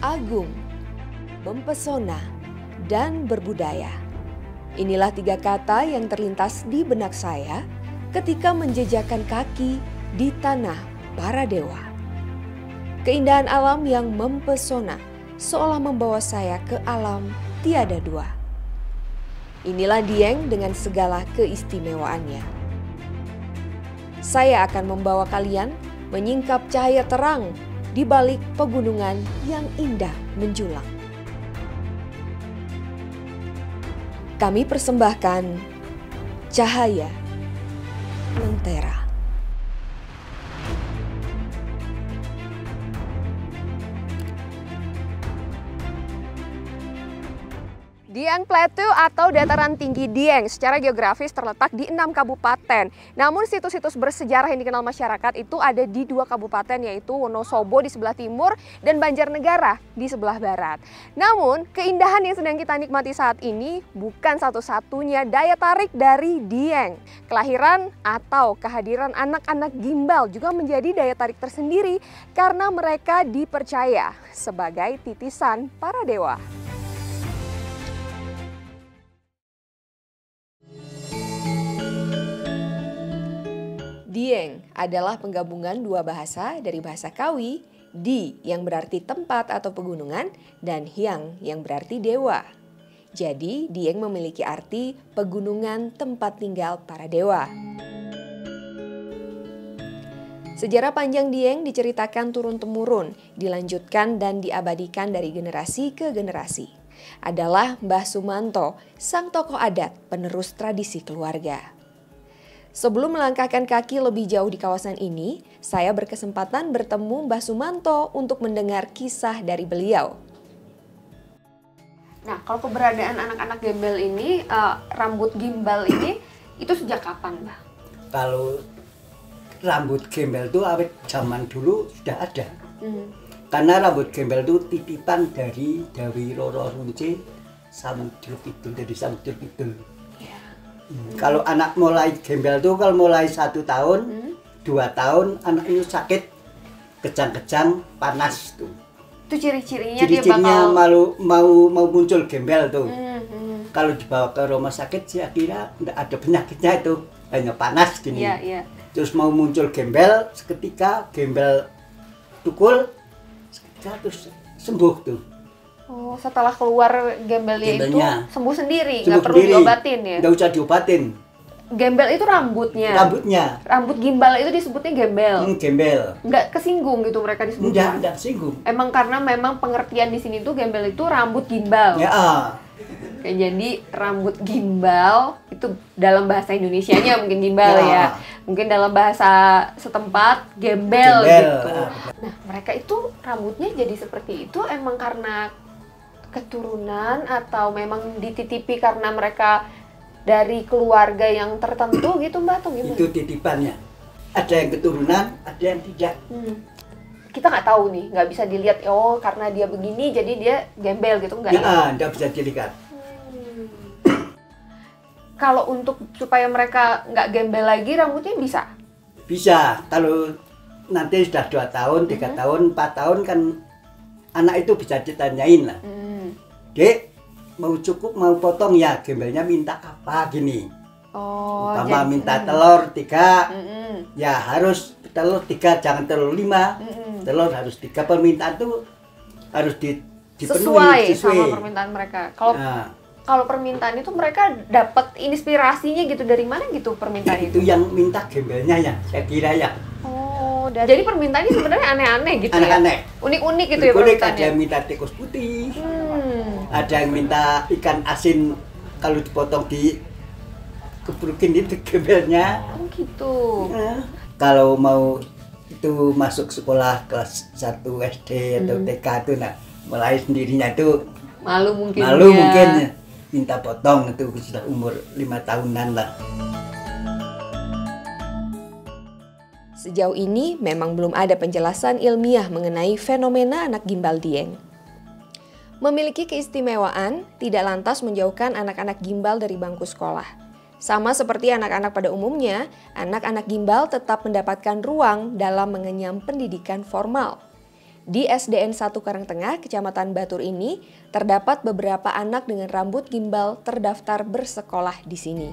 agung, mempesona, dan berbudaya. Inilah 3 kata yang terlintas di benak saya ketika menjejakkan kaki di tanah para dewa. Keindahan alam yang mempesona seolah membawa saya ke alam tiada dua. Inilah Dieng dengan segala keistimewaannya. Saya akan membawa kalian menyingkap cahaya terang di balik pegunungan yang indah menjulang. Kami persembahkan Cahaya Lentera. Dieng Plateau atau dataran tinggi Dieng secara geografis terletak di 6 kabupaten. Namun situs-situs bersejarah yang dikenal masyarakat itu ada di 2 kabupaten, yaitu Wonosobo di sebelah timur dan Banjarnegara di sebelah barat. Namun keindahan yang sedang kita nikmati saat ini bukan satu-satunya daya tarik dari Dieng. Kelahiran atau kehadiran anak-anak gimbal juga menjadi daya tarik tersendiri karena mereka dipercaya sebagai titisan para dewa. Dieng adalah penggabungan 2 bahasa dari bahasa Kawi, Di yang berarti tempat atau pegunungan, dan Hyang yang berarti dewa. Jadi Dieng memiliki arti pegunungan tempat tinggal para dewa. Sejarah panjang Dieng diceritakan turun-temurun, dilanjutkan dan diabadikan dari generasi ke generasi. Adalah Mbah Sumanto, sang tokoh adat penerus tradisi keluarga. Sebelum melangkahkan kaki lebih jauh di kawasan ini, saya berkesempatan bertemu Mbah Sumanto untuk mendengar kisah dari beliau. Nah, kalau keberadaan anak-anak gembel ini, rambut gimbal ini, itu sejak kapan, Mbah? Kalau rambut gembel itu awet zaman dulu sudah ada. Karena rambut gembel itu titipan dari Dawi Roro Runce Samudra Kidul, dari Samudra Kidul. Kalau anak mulai gembel tuh kalau mulai 1 tahun, 2 tahun anak itu sakit, kejang-kejang, panas tuh. Itu ciri-cirinya dia bakal mau muncul gembel tuh. Kalau dibawa ke rumah sakit saya kira enggak ada penyakitnya itu, hanya panas gini. Terus mau muncul gembel, seketika gembel tukul, seketika terus sembuh tuh. Oh, setelah keluar gembelnya itu sembuh sendiri, nggak perlu diobatin ya? Nggak usah diobatin. Gembel itu rambutnya? Rambutnya. Rambut gimbal itu disebutnya gembel? Gembel. Nggak kesinggung gitu mereka disebutnya? Nggak kesinggung. Emang karena memang pengertian di sini tuh gembel itu rambut gimbal? Ya. Jadi rambut gimbal itu dalam bahasa Indonesianya mungkin gimbal ya. Mungkin dalam bahasa setempat gembel gitu. Nah, mereka itu rambutnya jadi seperti itu emang karena keturunan atau memang dititipi karena mereka dari keluarga yang tertentu gitu, Mbak, atau gimana? Itu titipannya. Ada yang keturunan, ada yang tidak. Kita nggak tahu nih, nggak bisa dilihat, oh karena dia begini jadi dia gembel gitu, nggak ya? Nggak bisa dilihat. Kalau untuk supaya mereka nggak gembel lagi, rambutnya bisa? Bisa, kalau nanti sudah 2 tahun, 3 tahun, 4 tahun kan anak itu bisa ditanyain lah. Dek, mau cukup mau potong ya, gembelnya minta apa gini. Umpama minta telur 3, ya harus telur 3, jangan telur 5. Telur harus 3, permintaan tuh harus dipenuhi sesuai sama permintaan mereka. Kalau permintaan itu mereka dapat inspirasinya gitu dari mana gitu permintaan itu? Itu yang minta gembelnya ya, saya kira ya. Jadi permintaannya sebenarnya aneh-aneh gitu aneh-aneh. Ya? Unik-unik gitu ya permintaannya? Ada yang minta tikus putih, ada yang minta ikan asin kalau dipotong dikeprukin itu gembelnya. Oh gitu. Kalau mau itu masuk sekolah kelas 1 SD atau TK itu mulai sendirinya itu malu mungkin minta potong itu sudah umur 5 tahunan lah. Sejauh ini memang belum ada penjelasan ilmiah mengenai fenomena anak gimbal Dieng. Memiliki keistimewaan tidak lantas menjauhkan anak-anak gimbal dari bangku sekolah. Sama seperti anak-anak pada umumnya, anak-anak gimbal tetap mendapatkan ruang dalam mengenyam pendidikan formal. Di SDN 1 Karangtengah, Kecamatan Batur ini, terdapat beberapa anak dengan rambut gimbal terdaftar bersekolah di sini.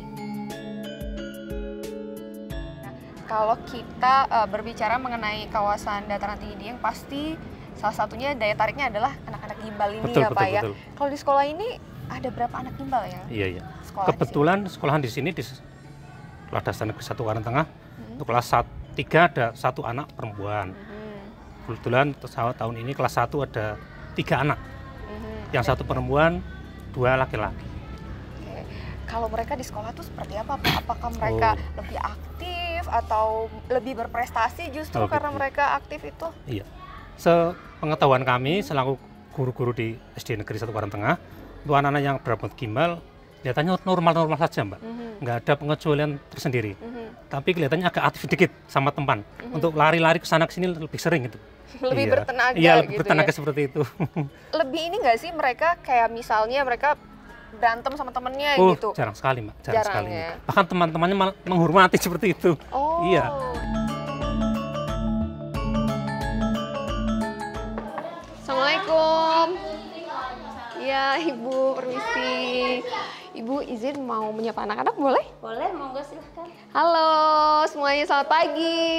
Kalau kita berbicara mengenai kawasan dataran tinggi Dieng, pasti salah satunya daya tariknya adalah anak-anak gimbal ini, Betul, ya Pak ya. betul. Kalau di sekolah ini ada berapa anak gimbal ya? Iya. Sekolah Kebetulan sekolahan di sini di Sekolah Dasar Negeri 1 Karangtengah, untuk kelas 3 ada 1 anak perempuan. Kebetulan tahun ini kelas 1 ada 3 anak. Yang 1 perempuan, 2 laki-laki. Oke. Kalau mereka di sekolah tuh seperti apa Pak? Apakah mereka lebih aktif atau lebih berprestasi justru karena mereka aktif itu? Iya. Sepengetahuan kami selaku guru-guru di SD Negeri 1 Karangtengah, untuk anak-anak yang berambut gimbal kelihatannya normal-normal saja, Mbak. Nggak ada pengecualian tersendiri. Tapi kelihatannya agak aktif sedikit sama teman. Untuk lari-lari ke sana ke sini lebih sering gitu. Lebih bertenaga Iya, lebih gitu bertenaga ya. seperti itu. Lebih ini nggak sih mereka kayak misalnya mereka berantem sama temennya gitu? Jarang sekali, Mbak. Jarang sekali. ya? Bahkan teman-temannya malah menghormati seperti itu. Oh. Iya. Assalamualaikum. Ya, Ibu, permisi. Ibu izin mau menyapa anak-anak, boleh? Boleh, monggo silahkan. Halo, semuanya selamat pagi.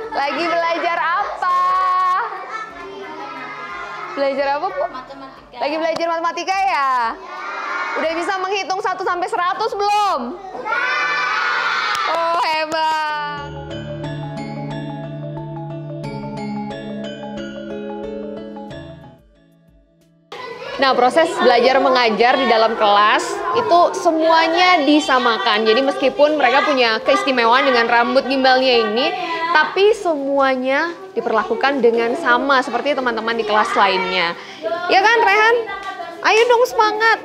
Lagi belajar apa? Belajar apa, Bu? Matematika. Lagi belajar matematika ya? Udah bisa menghitung 1 sampai 100 belum? Oh, hebat. Nah, proses belajar mengajar di dalam kelas itu semuanya disamakan. Jadi meskipun mereka punya keistimewaan dengan rambut gimbalnya ini, tapi semuanya diperlakukan dengan sama seperti teman-teman di kelas lainnya. Ya kan, Rehan? Ayo dong semangat.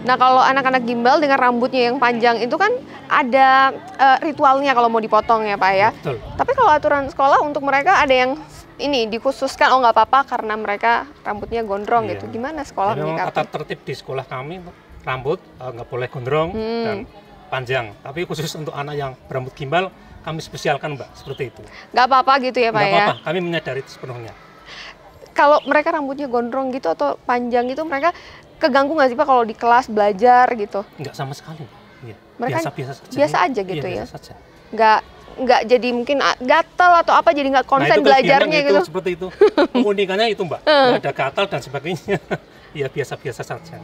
Nah, kalau anak-anak gimbal dengan rambutnya yang panjang itu kan ada ritualnya kalau mau dipotong ya Pak ya. Betul. Tapi kalau aturan sekolah untuk mereka ada yang ini dikhususkan, oh nggak apa-apa karena mereka rambutnya gondrong gitu. Gimana sekolah Jadi memang menyikapi? tata tertib di sekolah kami rambut nggak boleh gondrong dan panjang. Tapi khusus untuk anak yang berambut gimbal kami spesialkan, Mbak, seperti itu. Nggak apa-apa gitu ya Pak Nggak ya? apa-apa, kami menyadari itu sepenuhnya. Kalau mereka rambutnya gondrong gitu atau panjang gitu, mereka keganggu nggak sih Pak kalau di kelas belajar gitu? Nggak sama sekali. Iya. Mereka Biasa-biasa saja. biasa aja gitu Iya, ya? biasa saja. Nggak jadi mungkin gatal atau apa, jadi nggak konsen itu belajarnya itu, gitu? seperti itu. Keunikannya itu, Mbak. Nggak ada gatal dan sebagainya. Iya, biasa-biasa saja.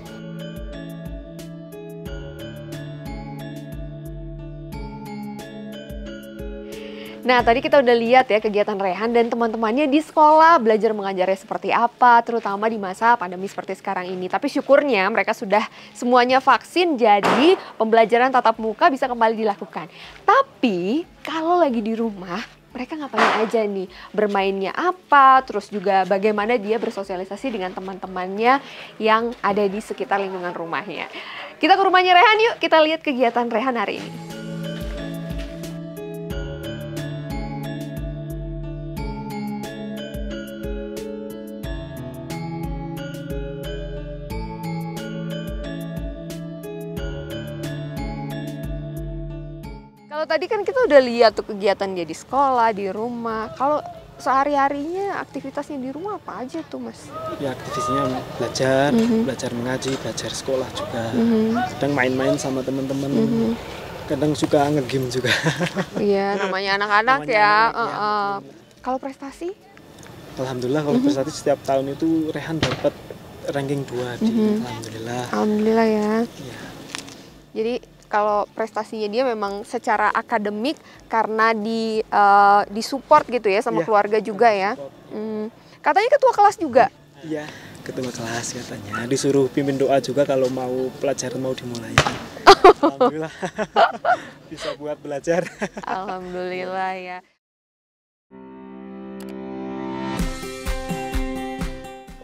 Nah, tadi kita udah lihat ya kegiatan Rehan dan teman-temannya di sekolah belajar mengajarnya seperti apa, terutama di masa pandemi seperti sekarang ini. Tapi syukurnya mereka sudah semuanya vaksin, jadi pembelajaran tatap muka bisa kembali dilakukan. Tapi kalau lagi di rumah, mereka ngapain aja nih? Bermainnya apa? Terus juga bagaimana dia bersosialisasi dengan teman-temannya yang ada di sekitar lingkungan rumahnya. Kita ke rumahnya Rehan yuk, kita lihat kegiatan Rehan hari ini. Kalau tadi kan kita udah lihat tuh kegiatan dia di sekolah, di rumah. Kalau sehari-harinya aktivitasnya di rumah apa aja tuh, Mas? Ya, aktivitasnya belajar, belajar mengaji, belajar sekolah juga. Kadang main-main sama teman-teman. Kadang suka nge-game juga. Iya, namanya anak-anak ya. Kalau prestasi? Alhamdulillah kalau prestasi setiap tahun itu Rehan dapat ranking 2 di Alhamdulillah. Alhamdulillah ya. Ya. Jadi kalau prestasinya dia memang secara akademik karena disupport gitu ya sama Iya, keluarga juga ya. Katanya ketua kelas juga. Iya, ketua kelas katanya. Disuruh pimpin doa juga kalau mau pelajaran mau dimulai. Alhamdulillah. Bisa buat belajar. Alhamdulillah ya.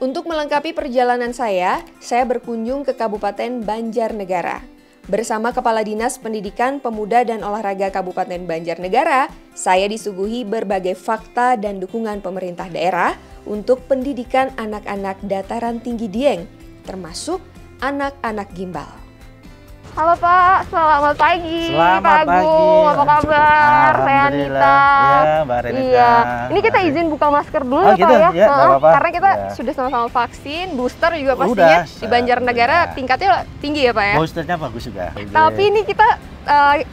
Untuk melengkapi perjalanan saya berkunjung ke Kabupaten Banjarnegara. Bersama Kepala Dinas Pendidikan, Pemuda dan Olahraga Kabupaten Banjarnegara, saya disuguhi berbagai fakta dan dukungan pemerintah daerah untuk pendidikan anak-anak dataran tinggi Dieng, termasuk anak-anak gimbal. Halo Pak, selamat pagi. Selamat Pak Agung, pagi. apa kabar? Saya Anita. Iya, Mbak Renita. Iya, ini kita izin buka masker dulu Oh, ya gitu? Pak ya. Ya, nggak apa-apa. Karena kita Ya. sudah sama-sama vaksin, booster juga pastinya Udah, di Banjarnegara alhamdulillah. tingkatnya tinggi ya Pak ya. Boosternya bagus juga. Tapi ini kita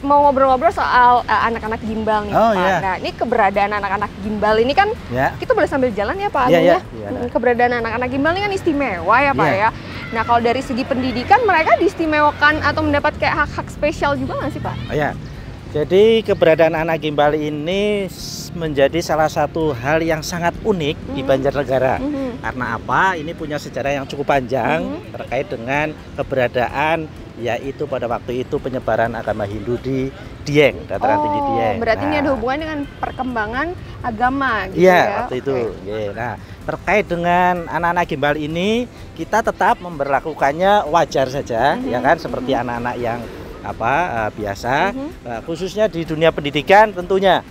mau ngobrol-ngobrol soal anak-anak gimbal nih Oh, Pak. iya. Nah ini keberadaan anak-anak gimbal ini kan Ya. kita boleh sambil jalan ya Pak Iya, Agung iya. ya. Iya, Mm, keberadaan anak-anak gimbal ini kan istimewa ya Pak Iya. ya. Nah kalau dari segi pendidikan mereka diistimewakan atau mendapat kayak hak-hak spesial juga nggak sih Pak? Oh, ya. Jadi keberadaan anak gimbal ini menjadi salah satu hal yang sangat unik di Banjarnegara. Karena apa? Ini punya sejarah yang cukup panjang terkait dengan keberadaan yaitu pada waktu itu penyebaran agama Hindu di Dieng, dataran tinggi Dieng. Berarti ini Nah, ada hubungan dengan perkembangan agama gitu Iya, ya? waktu itu. Oke. Oke, nah, terkait dengan anak-anak gimbal ini, kita tetap memperlakukannya wajar saja, ya kan, seperti anak-anak yang biasa. Khususnya di dunia pendidikan, tentunya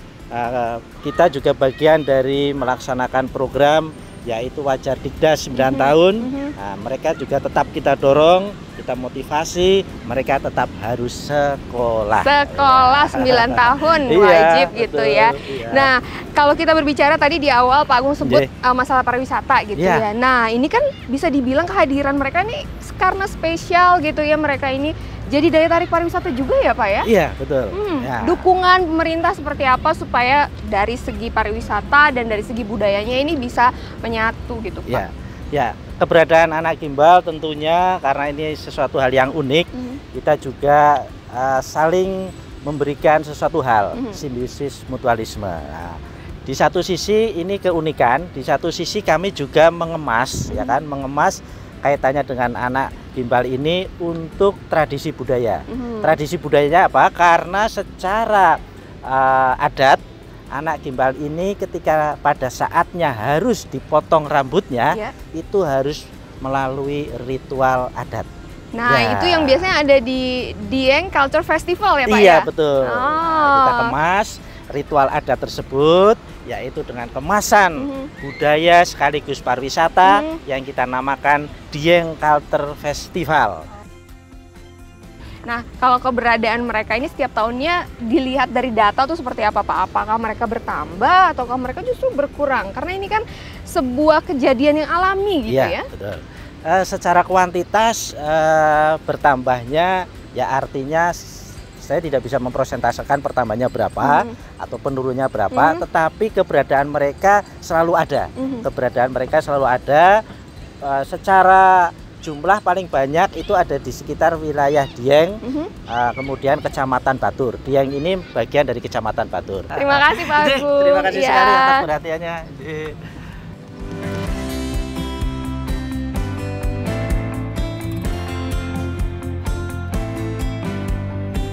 kita juga bagian dari melaksanakan program yaitu Wajar Dikdas 9 tahun. Nah, mereka juga tetap kita dorong, kita motivasi, mereka tetap harus sekolah. Sekolah 9 tahun Iya, wajib gitu betul, ya. iya. Nah, kalau kita berbicara tadi di awal Pak Agung sebut masalah pariwisata gitu ya. Iya. Nah, ini kan bisa dibilang kehadiran mereka nih karena spesial gitu ya, mereka ini jadi daya tarik pariwisata juga ya Pak ya? Iya, betul. Ya. Dukungan pemerintah seperti apa supaya dari segi pariwisata dan dari segi budayanya ini bisa menyatu gitu Pak? Ya, ya, keberadaan anak gimbal tentunya karena ini sesuatu hal yang unik, kita juga saling memberikan sesuatu hal, simbiosis mutualisme. Nah, di satu sisi ini keunikan, di satu sisi kami juga mengemas, ya kan, mengemas kaitannya dengan anak gimbal ini untuk tradisi budaya. Tradisi budayanya apa? Karena secara adat anak gimbal ini ketika pada saatnya harus dipotong rambutnya, itu harus melalui ritual adat. Nah, Ya. itu yang biasanya ada di Dieng Culture Festival ya Pak Iya, ya? betul. Nah, kita kemas ritual adat tersebut yaitu dengan kemasan budaya sekaligus pariwisata yang kita namakan Dieng Culture Festival. Nah, kalau keberadaan mereka ini setiap tahunnya dilihat dari data tuh seperti apa Pak? Apakah mereka bertambah ataukah mereka justru berkurang? Karena ini kan sebuah kejadian yang alami gitu ya. Betul. Secara kuantitas bertambahnya ya artinya saya tidak bisa mempresentasekan pertambahannya berapa atau penurunnya berapa, tetapi keberadaan mereka selalu ada. Keberadaan mereka selalu ada. Secara jumlah paling banyak itu ada di sekitar wilayah Dieng, kemudian Kecamatan Batur. Dieng ini bagian dari Kecamatan Batur. Terima kasih Pak Agung. Terima kasih sekali atas perhatiannya.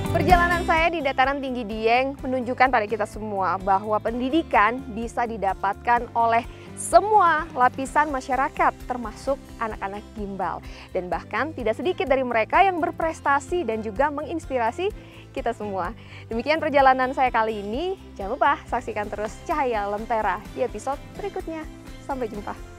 Perjalanan saya di dataran tinggi Dieng menunjukkan pada kita semua bahwa pendidikan bisa didapatkan oleh semua lapisan masyarakat, termasuk anak-anak gimbal. Dan bahkan tidak sedikit dari mereka yang berprestasi dan juga menginspirasi kita semua. Demikian perjalanan saya kali ini. Jangan lupa saksikan terus Cahaya Lentera di episode berikutnya. Sampai jumpa.